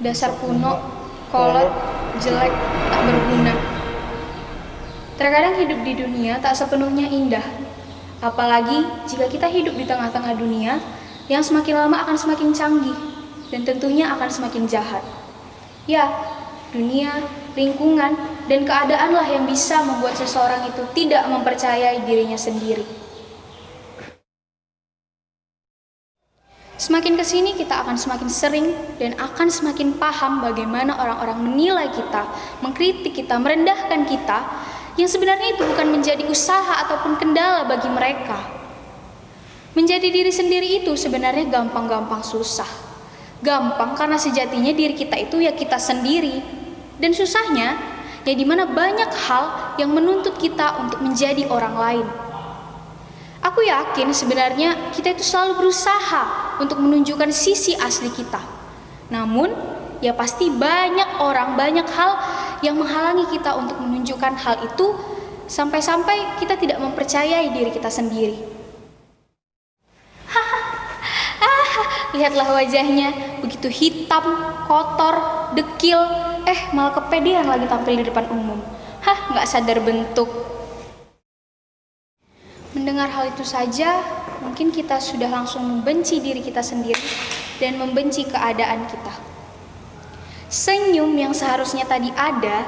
Dasar kuno, kolot, jelek, tak berguna. Terkadang hidup di dunia tak sepenuhnya indah. Apalagi jika kita hidup di tengah-tengah dunia yang semakin lama akan semakin canggih dan tentunya akan semakin jahat. Ya, dunia, lingkungan, dan keadaanlah yang bisa membuat seseorang itu tidak mempercayai dirinya sendiri. Semakin kesini kita akan semakin sering dan akan semakin paham bagaimana orang-orang menilai kita, mengkritik kita, merendahkan kita, yang sebenarnya itu bukan menjadi usaha ataupun kendala bagi mereka. Menjadi diri sendiri itu sebenarnya gampang-gampang susah. Gampang karena sejatinya diri kita itu ya kita sendiri. Dan susahnya ya dimana banyak hal yang menuntut kita untuk menjadi orang lain. Aku yakin sebenarnya kita itu selalu berusaha untuk menunjukkan sisi asli kita. Namun, ya pasti banyak orang, banyak hal yang menghalangi kita untuk menunjukkan hal itu sampai-sampai kita tidak mempercayai diri kita sendiri. Lihatlah wajahnya, begitu hitam, kotor, dekil, malah kepedean lagi tampil di depan umum. Nggak sadar bentuk. Mendengar hal itu saja, mungkin kita sudah langsung membenci diri kita sendiri dan membenci keadaan kita. Senyum yang seharusnya tadi ada,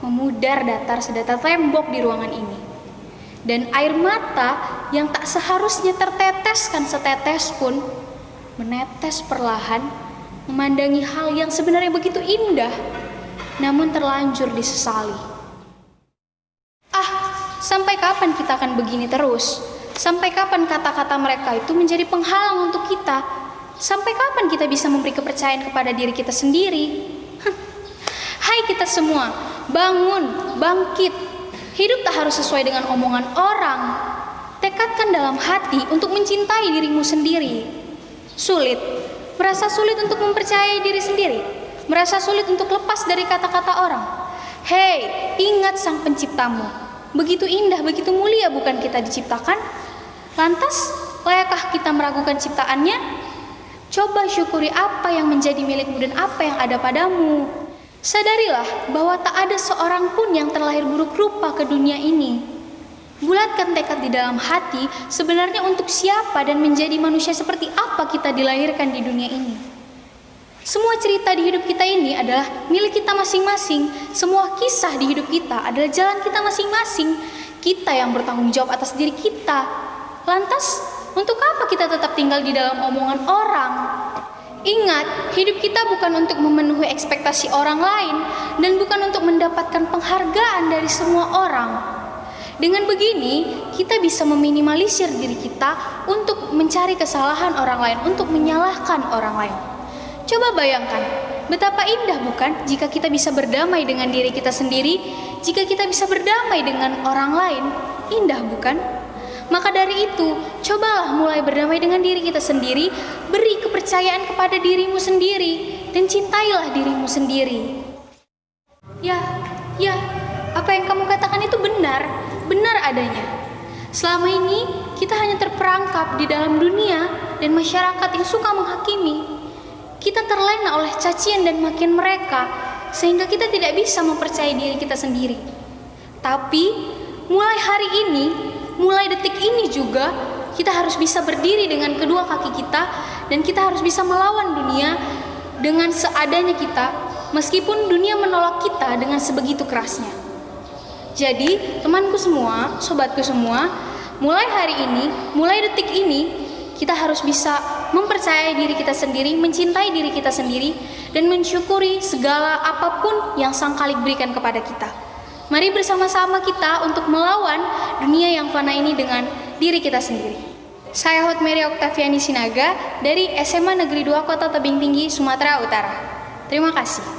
memudar datar sedatar tembok di ruangan ini. Dan air mata yang tak seharusnya terteteskan setetes pun, menetes perlahan, memandangi hal yang sebenarnya begitu indah, namun terlanjur disesali. Sampai kapan kita akan begini terus? Sampai kapan kata-kata mereka itu menjadi penghalang untuk kita? Sampai kapan kita bisa memberi kepercayaan kepada diri kita sendiri? Hai kita semua, bangun, bangkit. Hidup tak harus sesuai dengan omongan orang. Tekadkan dalam hati untuk mencintai dirimu sendiri. Sulit, merasa sulit untuk mempercayai diri sendiri, merasa sulit untuk lepas dari kata-kata orang. Hei, ingat sang penciptamu. Begitu indah, begitu mulia bukan kita diciptakan? Lantas, layakkah kita meragukan ciptaannya? Coba syukuri apa yang menjadi milikmu dan apa yang ada padamu. Sadarilah bahwa tak ada seorang pun yang terlahir buruk rupa ke dunia ini. Bulatkan tekad di dalam hati sebenarnya untuk siapa dan menjadi manusia seperti apa kita dilahirkan di dunia ini. Semua cerita di hidup kita ini adalah milik kita masing-masing. Semua kisah di hidup kita adalah jalan kita masing-masing. Kita yang bertanggung jawab atas diri kita. Lantas, untuk apa kita tetap tinggal di dalam omongan orang? Ingat, hidup kita bukan untuk memenuhi ekspektasi orang lain dan bukan untuk mendapatkan penghargaan dari semua orang. Dengan begini, kita bisa meminimalisir diri kita untuk mencari kesalahan orang lain, untuk menyalahkan orang lain. Coba bayangkan, betapa indah bukan jika kita bisa berdamai dengan diri kita sendiri, jika kita bisa berdamai dengan orang lain, indah bukan? Maka dari itu, cobalah mulai berdamai dengan diri kita sendiri, beri kepercayaan kepada dirimu sendiri, dan cintailah dirimu sendiri. Ya, apa yang kamu katakan itu benar adanya. Selama ini, kita hanya terperangkap di dalam dunia dan masyarakat yang suka menghakimi. Kita terlena oleh cacian dan makian mereka, sehingga kita tidak bisa mempercayai diri kita sendiri. Tapi, mulai hari ini, mulai detik ini juga, kita harus bisa berdiri dengan kedua kaki kita, dan kita harus bisa melawan dunia dengan seadanya kita, meskipun dunia menolak kita dengan sebegitu kerasnya. Jadi, temanku semua, sobatku semua, mulai hari ini, mulai detik ini, kita harus bisa mempercayai diri kita sendiri, mencintai diri kita sendiri, dan mensyukuri segala apapun yang Sang Khalik berikan kepada kita. Mari bersama-sama kita untuk melawan dunia yang fana ini dengan diri kita sendiri. Saya Hotmeri Oktaviani Sinaga dari SMA Negeri 2 Kota Tebing Tinggi, Sumatera Utara. Terima kasih.